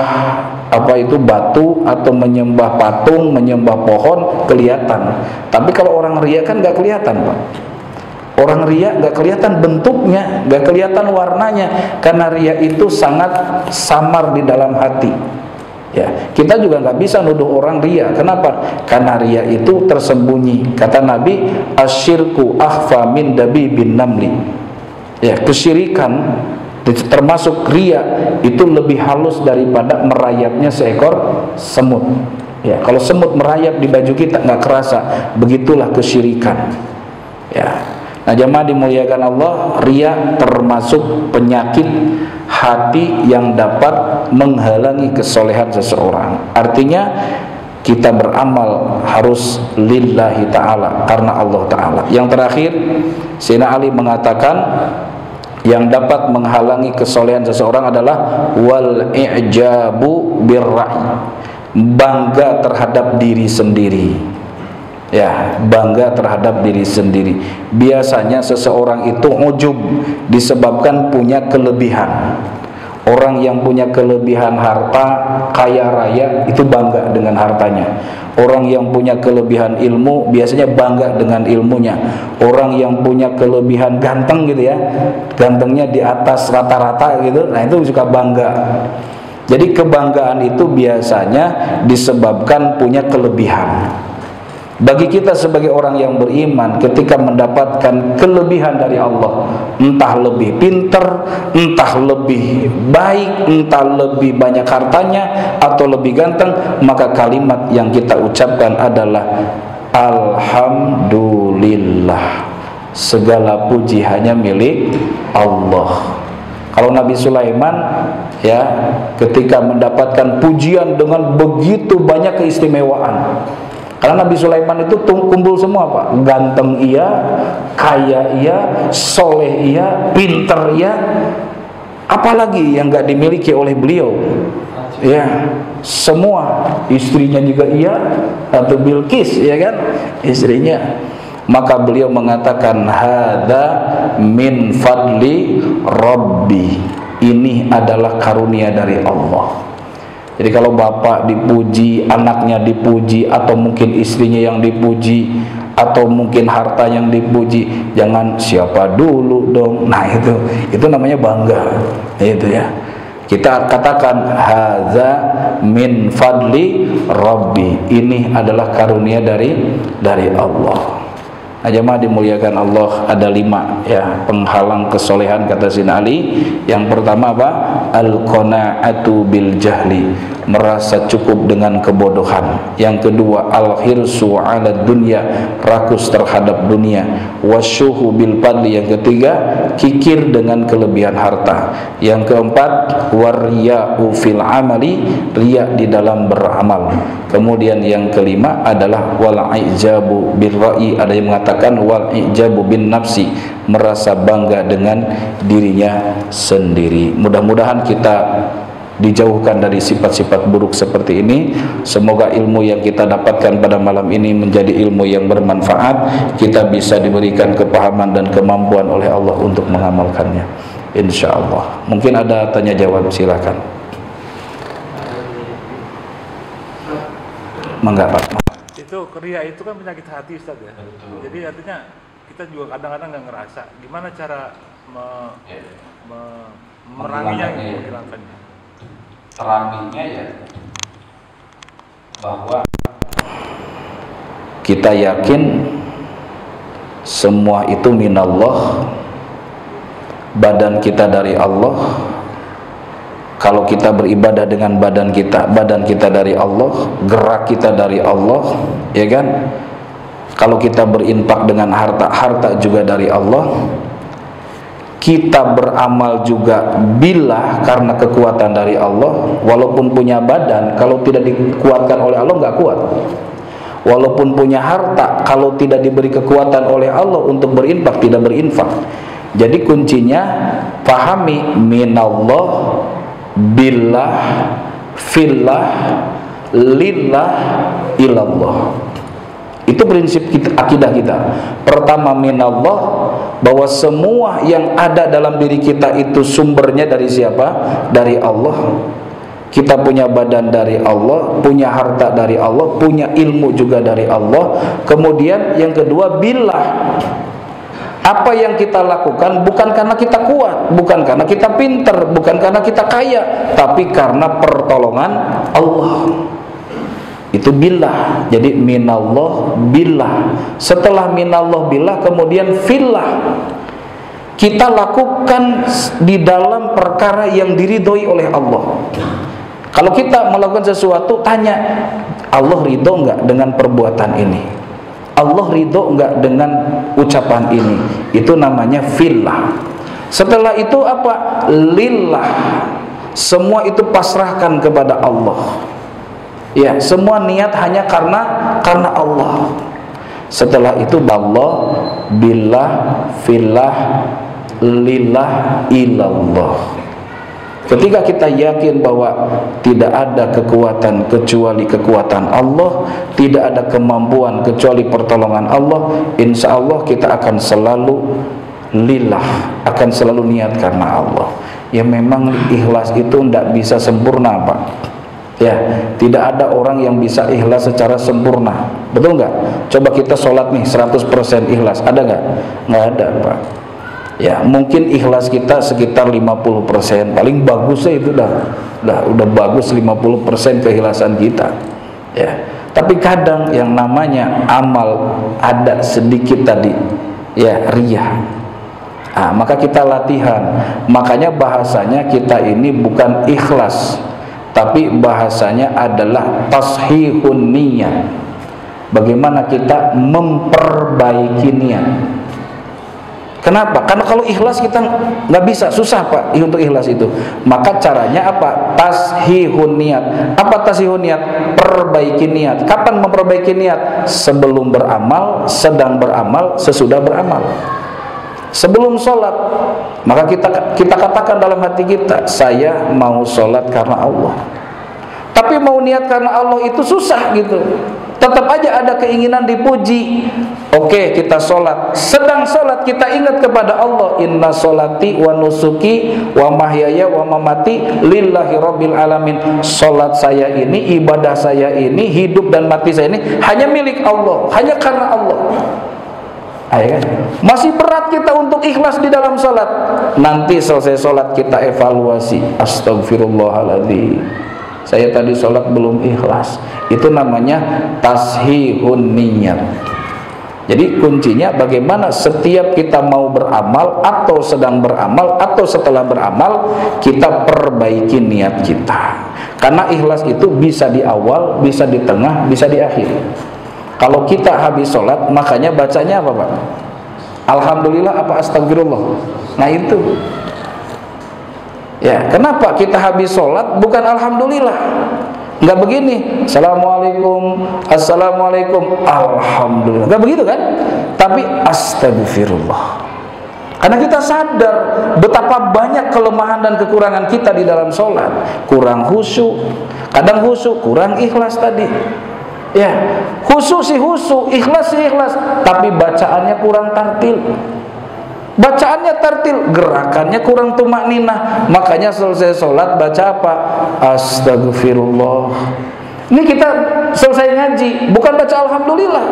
[SPEAKER 1] apa itu batu atau menyembah patung, menyembah pohon kelihatan. Tapi kalau orang riya kan nggak kelihatan, Pak. Orang riya nggak kelihatan bentuknya, nggak kelihatan warnanya, karena riya itu sangat samar di dalam hati. Ya, kita juga nggak bisa nuduh orang riya. Kenapa? Karena riya itu tersembunyi. Kata Nabi, asyirku akhfa min dabibin namli. Ya, kesyirikan termasuk riya itu lebih halus daripada merayapnya seekor semut. Ya, kalau semut merayap di baju kita nggak kerasa, begitulah kesyirikan. Ya. Nah, jemaah dimuliakan Allah, riya termasuk penyakit hati yang dapat menghalangi kesolehan seseorang. Artinya kita beramal harus lillahi ta'ala, karena Allah ta'ala. Yang terakhir, Sayyidina Ali mengatakan yang dapat menghalangi kesolehan seseorang adalah wal i'jabu birra'i, bangga terhadap diri sendiri. Ya, bangga terhadap diri sendiri. Biasanya seseorang itu ujub disebabkan punya kelebihan. Orang yang punya kelebihan harta, kaya raya, itu bangga dengan hartanya. Orang yang punya kelebihan ilmu biasanya bangga dengan ilmunya. Orang yang punya kelebihan ganteng gitu ya, gantengnya di atas rata-rata gitu, nah itu suka bangga. Jadi kebanggaan itu biasanya disebabkan punya kelebihan. Bagi kita sebagai orang yang beriman, ketika mendapatkan kelebihan dari Allah, entah lebih pintar, entah lebih baik, entah lebih banyak hartanya, atau lebih ganteng, maka kalimat yang kita ucapkan adalah Alhamdulillah, segala puji hanya milik Allah. Kalau Nabi Sulaiman ya, ketika mendapatkan pujian dengan begitu banyak keistimewaan, karena Nabi Sulaiman itu kumpul semua Pak, ganteng iya, kaya iya, soleh iya, pinter iya, apalagi yang gak dimiliki oleh beliau ya, semua. Istrinya juga iya, atau Bilqis ya kan, istrinya. Maka beliau mengatakan hadza min fadli Rabbi, ini adalah karunia dari Allah. Jadi kalau bapak dipuji, anaknya dipuji, atau mungkin istrinya yang dipuji, atau mungkin harta yang dipuji, jangan siapa dulu dong. Nah itu namanya bangga, itu ya. Kita katakan hadza min fadli Rabbi, ini adalah karunia dari Allah. Nah, jemaah dimuliakan Allah, ada 5 ya penghalang kesolehan kata Sayyidina Ali. Yang pertama apa? Al-qana'atu bil jahli, merasa cukup dengan kebodohan. Yang kedua, al-hirsu 'ala dunya, rakus terhadap dunia. Wasyuhu bil fadli, yang ketiga, kikir dengan kelebihan harta. Yang keempat, wariya'u fil amali, riya di dalam beramal. Kemudian yang kelima adalah wal ijabu bir ra'i, ada yang mengatakan wal ijabu bin nafsi, merasa bangga dengan dirinya sendiri. Mudah-mudahan kita dijauhkan dari sifat-sifat buruk seperti ini. Semoga ilmu yang kita dapatkan pada malam ini menjadi ilmu yang bermanfaat, kita bisa diberikan kepahaman dan kemampuan oleh Allah untuk mengamalkannya, insyaallah. Mungkin ada tanya jawab, silakan. Mangga Pak.
[SPEAKER 2] Itu riya itu kan penyakit hati Ustaz ya. Jadi artinya kita juga kadang-kadang nggak ngerasa gimana cara memeranginya, menghilangkannya.
[SPEAKER 1] Terapinya ya bahwa kita yakin semua itu minallah, badan kita dari Allah. Kalau kita beribadah dengan badan kita dari Allah, gerak kita dari Allah, ya kan? Kalau kita berinfak dengan harta juga dari Allah. Kita beramal juga billah, karena kekuatan dari Allah. Walaupun punya badan, kalau tidak dikuatkan oleh Allah nggak kuat. Walaupun punya harta, kalau tidak diberi kekuatan oleh Allah untuk berinfak, tidak berinfak. Jadi kuncinya pahami minallah, billah, fillah, lillah, ilallah. Itu prinsip akidah kita. Pertama minallah, bahwa semua yang ada dalam diri kita itu sumbernya dari siapa? Dari Allah. Kita punya badan dari Allah, punya harta dari Allah, punya ilmu juga dari Allah. Kemudian yang kedua billah, apa yang kita lakukan bukan karena kita kuat, bukan karena kita pintar, bukan karena kita kaya, tapi karena pertolongan Allah. Itu billah. Jadi minallah billah. Setelah minallah billah, kemudian fillah, kita lakukan di dalam perkara yang diridhoi oleh Allah. Kalau kita melakukan sesuatu, tanya Allah ridho enggak dengan perbuatan ini, Allah ridho enggak dengan ucapan ini. Itu namanya fillah. Setelah itu apa? Lillah. Semua itu pasrahkan kepada Allah. Ya, semua niat hanya karena Allah. Setelah itu Allah, billah, fillah, lillah, ilallah. Ketika kita yakin bahwa tidak ada kekuatan kecuali kekuatan Allah, tidak ada kemampuan kecuali pertolongan Allah, insya Allah kita akan selalu lillah, akan selalu niat karena Allah. Ya memang ikhlas itu tidak bisa sempurna, Pak. Ya, tidak ada orang yang bisa ikhlas secara sempurna. Betul nggak? Coba kita sholat nih 100% ikhlas, ada nggak? Nggak ada, Pak. Ya, mungkin ikhlas kita sekitar 50%. Paling bagusnya itu udah bagus 50% keikhlasan kita. Ya. Tapi kadang yang namanya amal ada sedikit tadi, ya, riyah. Maka kita latihan. Makanya bahasanya kita ini bukan ikhlas, tapi bahasanya adalah tashihun niyat. Bagaimana kita memperbaiki niat. Kenapa? Karena kalau ikhlas kita nggak bisa, susah Pak untuk ikhlas itu. Maka caranya apa? Tashihun niat. Apa tashihun niat? Perbaiki niat. Kapan memperbaiki niat? Sebelum beramal, sedang beramal, sesudah beramal. Sebelum sholat, maka kita katakan dalam hati kita, saya mau sholat karena Allah. Tapi mau niat karena Allah itu susah gitu. Tetap aja ada keinginan dipuji. Oke, kita sholat. Sedang sholat kita ingat kepada Allah. Inna sholati wa nusuki wa mahyaya wa mamati lillahi rabbil alamin. Sholat saya ini, ibadah saya ini, hidup dan mati saya ini hanya milik Allah, hanya karena Allah. Ayo kan? Masih berat kita untuk ikhlas di dalam sholat. Nanti selesai sholat kita evaluasi. Astagfirullahaladzim, saya tadi sholat belum ikhlas. Itu namanya tashihun niyat. Jadi kuncinya bagaimana setiap kita mau beramal atau sedang beramal atau setelah beramal, kita perbaiki niat kita. Karena ikhlas itu bisa di awal, bisa di tengah, bisa di akhir. Kalau kita habis sholat, makanya bacanya apa Pak? Alhamdulillah apa astagfirullah? Nah itu. Ya, kenapa kita habis sholat bukan alhamdulillah? Enggak begini, assalamualaikum, assalamualaikum, alhamdulillah. Enggak begitu kan? Tapi astagfirullah. Karena kita sadar betapa banyak kelemahan dan kekurangan kita di dalam sholat. Kurang khusyuk, kadang khusyuk, kurang ikhlas tadi. Ya, khusyuk sih khusyuk, ikhlas sih ikhlas, tapi bacaannya kurang tartil. Bacaannya tartil, gerakannya kurang tumakninah. Makanya selesai sholat baca apa? Astagfirullah. Ini kita selesai ngaji, bukan baca alhamdulillah.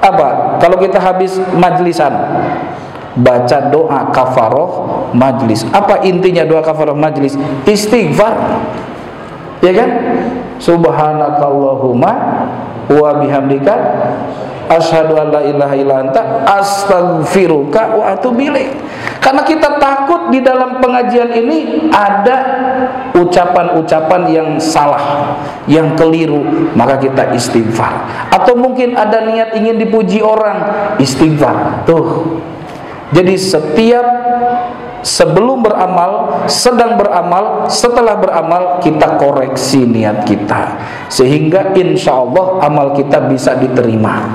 [SPEAKER 1] Apa? Kalau kita habis majlisan, baca doa kafaroh majlis. Apa intinya doa kafaroh majlis? Istighfar. Ya kan? Subhanakallahumma wa bihamdika asyhadu an la ilaha illa anta astaghfiruka wa atubu ilaik. Karena kita takut di dalam pengajian ini ada ucapan-ucapan yang salah, yang keliru, maka kita istighfar. Atau mungkin ada niat ingin dipuji orang, istighfar. Tuh. Jadi setiap sebelum beramal, sedang beramal, setelah beramal, kita koreksi niat kita, sehingga insya Allah amal kita bisa diterima.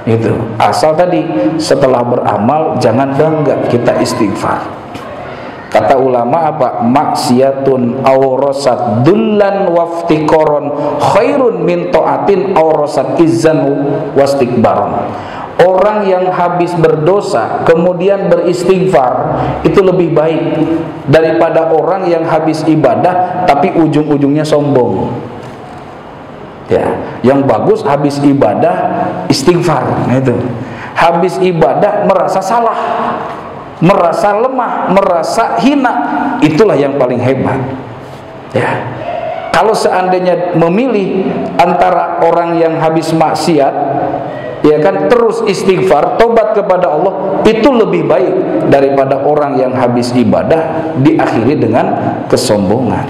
[SPEAKER 1] Itu asal tadi setelah beramal jangan bangga, kita istighfar. Kata ulama apa? Maksiatun awrasat dullan waftiqoron khairun min ta'atin awrasat izzan wastikbaron. Orang yang habis berdosa kemudian beristighfar itu lebih baik daripada orang yang habis ibadah tapi ujung-ujungnya sombong. Ya, yang bagus habis ibadah istighfar. Nah, itu. Habis ibadah merasa salah, merasa lemah, merasa hina. Itulah yang paling hebat. Ya. Kalau seandainya memilih antara orang yang habis maksiat, ya kan, terus istighfar, tobat kepada Allah, itu lebih baik daripada orang yang habis ibadah diakhiri dengan kesombongan.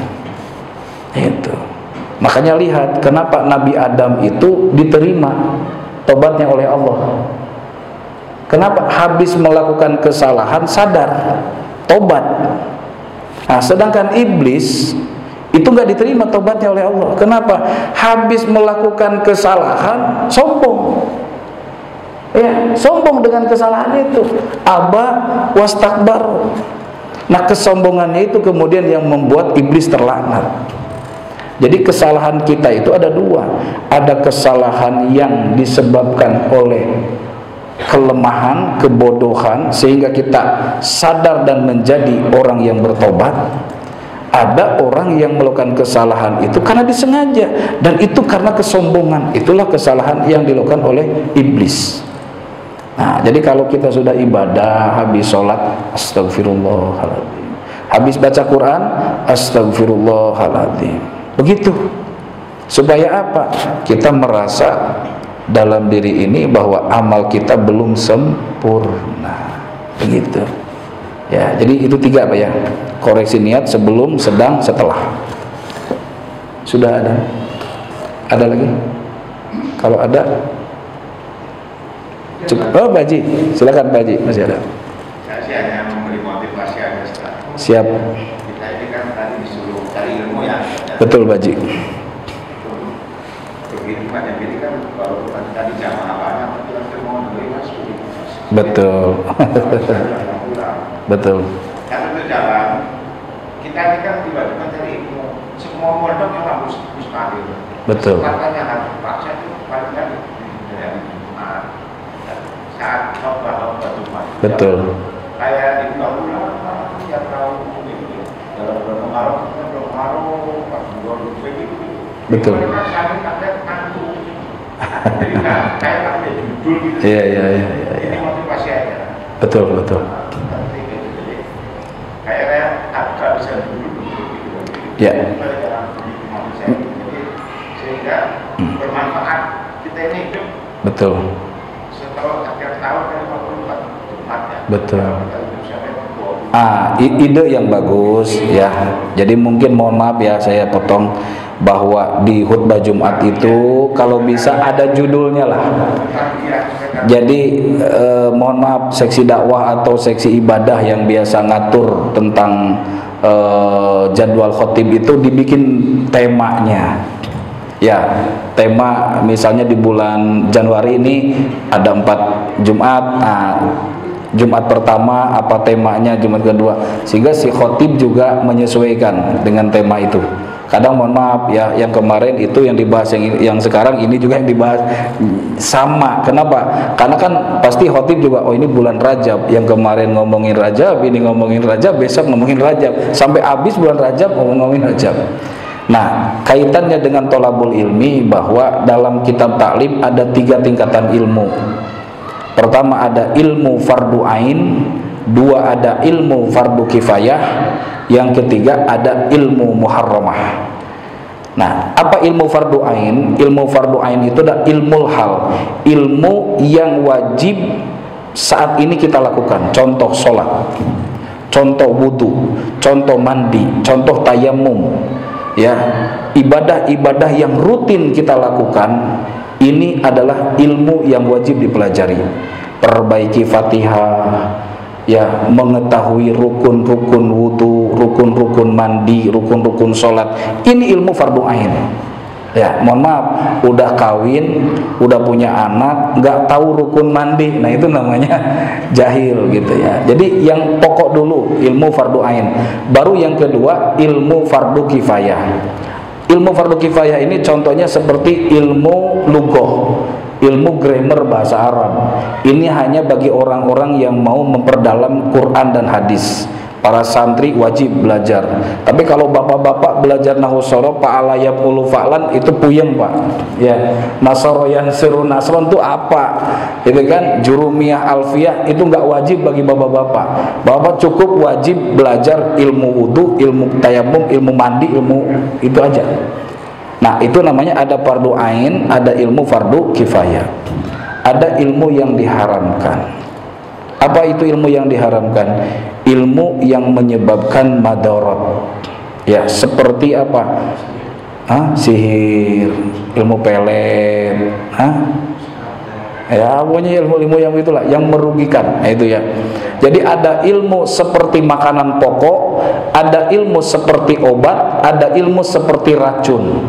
[SPEAKER 1] Itu. Makanya lihat kenapa Nabi Adam itu diterima tobatnya oleh Allah. Kenapa? Habis melakukan kesalahan sadar, tobat. Nah, sedangkan iblis itu nggak diterima tobatnya oleh Allah. Kenapa? Habis melakukan kesalahan, sombong. Ya, sombong dengan kesalahan itu. Aba wastakbar. Nah, kesombongannya itu kemudian yang membuat iblis terlaknat. Jadi kesalahan kita itu ada dua. Ada kesalahan yang disebabkan oleh kelemahan, kebodohan, sehingga kita sadar dan menjadi orang yang bertobat. Ada orang yang melakukan kesalahan itu karena disengaja, dan itu karena kesombongan. Itulah kesalahan yang dilakukan oleh iblis. Nah, jadi kalau kita sudah ibadah, habis sholat, astagfirullahaladzim, habis baca Quran, astagfirullahaladzim. Begitu. Supaya apa? Kita merasa dalam diri ini bahwa amal kita belum sempurna. Begitu. Ya, jadi itu 3 Pak ya. Koreksi niat sebelum, sedang, setelah. Sudah ada? Ada lagi? Kalau ada, cukup. Oh, Pak Haji, silakan Pak Haji, masih ada.
[SPEAKER 3] Saya sih hanya memberi motivasi aja, Ustaz.
[SPEAKER 1] Siap.
[SPEAKER 3] Kita ini kan tadi disuruh cari ilmu ya.
[SPEAKER 1] Betul Pak Haji.
[SPEAKER 3] Begitu banyak ini kan kalau tadi jamaah banyak, tapi kita mau memberi masuk.
[SPEAKER 1] Betul. Betul.
[SPEAKER 3] Kalau itu jalan, kita ini kan tiba-tiba cari ilmu. Semua pondok yang harus mustahil.
[SPEAKER 1] Betul.
[SPEAKER 3] Katanya harus paksa itu paling kan dari Jumat. Saat khotbah Jumat.
[SPEAKER 1] Betul.
[SPEAKER 3] Kayak di Pulau yang tahu itu dalam bulan Muharram, pas bulan begitu.
[SPEAKER 1] Betul.
[SPEAKER 3] Mereka saling ada kantu. Jadi kayak ada judul gitu.
[SPEAKER 1] Iya.
[SPEAKER 3] Ini motivasi aja.
[SPEAKER 1] Betul.
[SPEAKER 3] Kayak agak bisa dulu gitu.
[SPEAKER 1] Ya.
[SPEAKER 3] Sehingga bermanfaat kita ini hidup.
[SPEAKER 1] Betul.
[SPEAKER 3] Setelah akhir tahun kan 54 Jumat ya.
[SPEAKER 1] Betul. Ide yang bagus ya. Jadi mungkin mohon maaf ya saya potong, bahwa di khutbah Jumat itu kalau bisa ada judulnya lah. Jadi mohon maaf, seksi dakwah atau seksi ibadah yang biasa ngatur tentang jadwal khotib itu dibikin temanya. Ya, tema misalnya di bulan Januari ini ada 4 Jumat. Nah, Jumat pertama apa temanya, Jumat kedua, sehingga si khotib juga menyesuaikan dengan tema itu. Kadang mohon maaf ya, yang kemarin itu yang dibahas, yang sekarang ini juga yang dibahas sama. Kenapa? Karena kan pasti khotib juga, oh ini bulan Rajab, yang kemarin ngomongin Rajab, ini ngomongin Rajab, besok ngomongin Rajab, sampai habis bulan Rajab ngomongin Rajab. Nah, kaitannya dengan tholabul ilmi, bahwa dalam kitab taklim ada 3 tingkatan ilmu. Pertama ada ilmu fardu ain, 2 ada ilmu fardu kifayah, yang ketiga ada ilmu muharramah. Nah, apa ilmu fardu ain? Ilmu fardu ain itu adalah ilmu hal, ilmu yang wajib saat ini kita lakukan. Contoh sholat, contoh wudu, contoh mandi, contoh tayamum. Ya, ibadah-ibadah yang rutin kita lakukan, ini adalah ilmu yang wajib dipelajari. Perbaiki Fatihah, ya, mengetahui rukun-rukun wudu, rukun-rukun mandi, rukun-rukun sholat. Ini ilmu fardu ain. Ya, mohon maaf, udah kawin, udah punya anak, nggak tahu rukun mandi, nah itu namanya jahil gitu ya. Jadi yang pokok dulu ilmu fardu ain, baru yang kedua ilmu fardu kifayah. Ilmu fardu kifayah ini contohnya seperti ilmu lughah, ilmu grammar bahasa Arab. Ini hanya bagi orang-orang yang mau memperdalam Quran dan hadis. Para santri wajib belajar. Tapi kalau bapak-bapak belajar nahwu shorof, fa'ala yaqulu fa'lan, itu puyeng Pak. Ya, nasara yansiru nasron itu apa? Itu kan jurumiyah alfiyah itu enggak wajib bagi bapak-bapak. Bapak cukup wajib belajar ilmu wudu, ilmu tayamum, ilmu mandi, ilmu itu aja. Nah, itu namanya ada fardu ain, ada ilmu fardu kifayah. Ada ilmu yang diharamkan. Apa itu ilmu yang diharamkan? Ilmu yang menyebabkan madarat. Ya, seperti apa? Sihir, ilmu pelet, Ya, pokoknya ilmu-ilmu yang itulah yang merugikan. Nah, itu ya. Jadi ada ilmu seperti makanan pokok, ada ilmu seperti obat, ada ilmu seperti racun.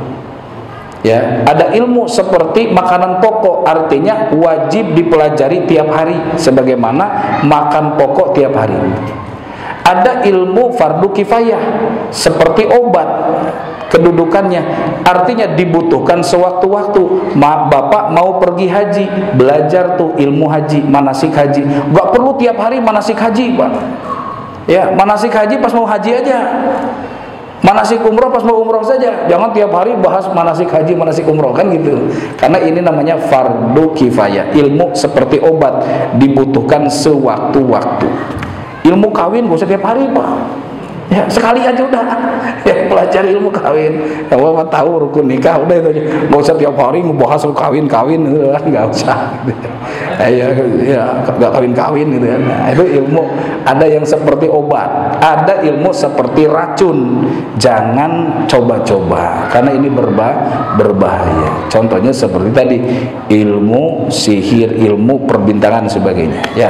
[SPEAKER 1] Ya, ada ilmu seperti makanan pokok, artinya wajib dipelajari tiap hari sebagaimana makan pokok tiap hari. Ada ilmu fardu kifayah seperti obat, kedudukannya artinya dibutuhkan sewaktu-waktu. Bapak mau pergi haji, belajar tuh ilmu haji, manasik haji. Gak perlu tiap hari manasik haji, Pak. Ya, manasik haji pas mau haji aja. Manasik umroh pas mau umroh saja. Jangan tiap hari bahas manasik haji, manasik umroh, kan gitu. Karena ini namanya fardu kifayah. Ilmu seperti obat, dibutuhkan sewaktu-waktu. Ilmu kawin gak usah tiap hari, Pak. Ya, sekali aja udah. Ya, pelajari ilmu kawin. Kalau Bapak tahu rukun nikah udah itu aja. Gak usah tiap hari ngebahas kawin-kawin gitu kan, enggak usah. Ya, enggak kawin-kawin gitu kan. Nah, itu ilmu ada yang seperti obat, ada ilmu seperti racun. Jangan coba-coba karena ini berbahaya. Contohnya seperti tadi, ilmu sihir, ilmu perbintangan sebagainya. Ya.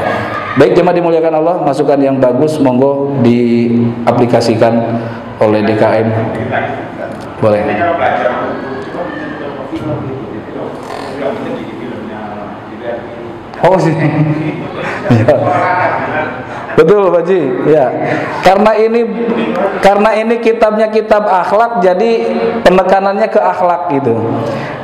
[SPEAKER 1] Baik, jemaah dimuliakan Allah, masukan yang bagus monggo diaplikasikan oleh DKM. Boleh. Oh sih. Ya. Betul, Pak Ji. Ya. Karena ini kitabnya kitab akhlak, jadi penekanannya ke akhlak gitu.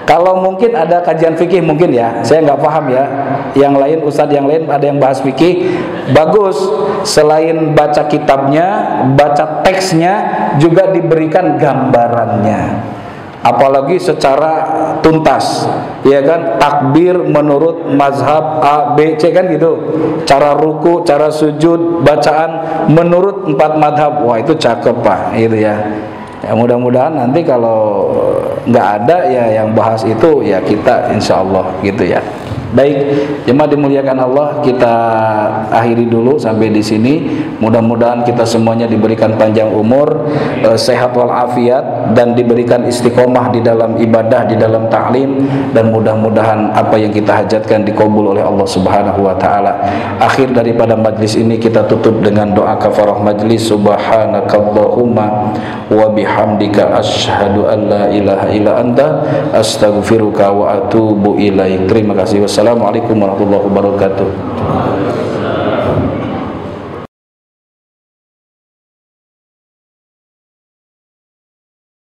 [SPEAKER 1] Kalau mungkin ada kajian fikih mungkin ya, saya nggak paham ya. Yang lain, ustadz yang lain ada yang bahas fikih, bagus. Selain baca kitabnya, baca teksnya, juga diberikan gambarannya. Apalagi secara tuntas, ya kan? Takbir menurut mazhab A, B, C kan gitu. Cara ruku, cara sujud, bacaan menurut 4 mazhab. Wah, itu cakep, Pak, gitu ya. Ya, mudah-mudahan nanti kalau nggak ada ya yang bahas itu ya kita insya Allah gitu ya. Baik, jemaah dimuliakan Allah, kita akhiri dulu sampai di sini. Mudah-mudahan kita semuanya diberikan panjang umur, sehat walafiat, dan diberikan istiqomah di dalam ibadah, di dalam ta'lim, dan mudah-mudahan apa yang kita hajatkan dikabul oleh Allah Subhanahu wa taala. Akhir daripada majlis ini kita tutup dengan doa kafarah majlis. Subhanakallahumma wa bihamdika asyhadu an la ilaha illa anta astaghfiruka wa atubu ilaik. Terima kasih. Wassalamualaikum warahmatullahi wabarakatuh.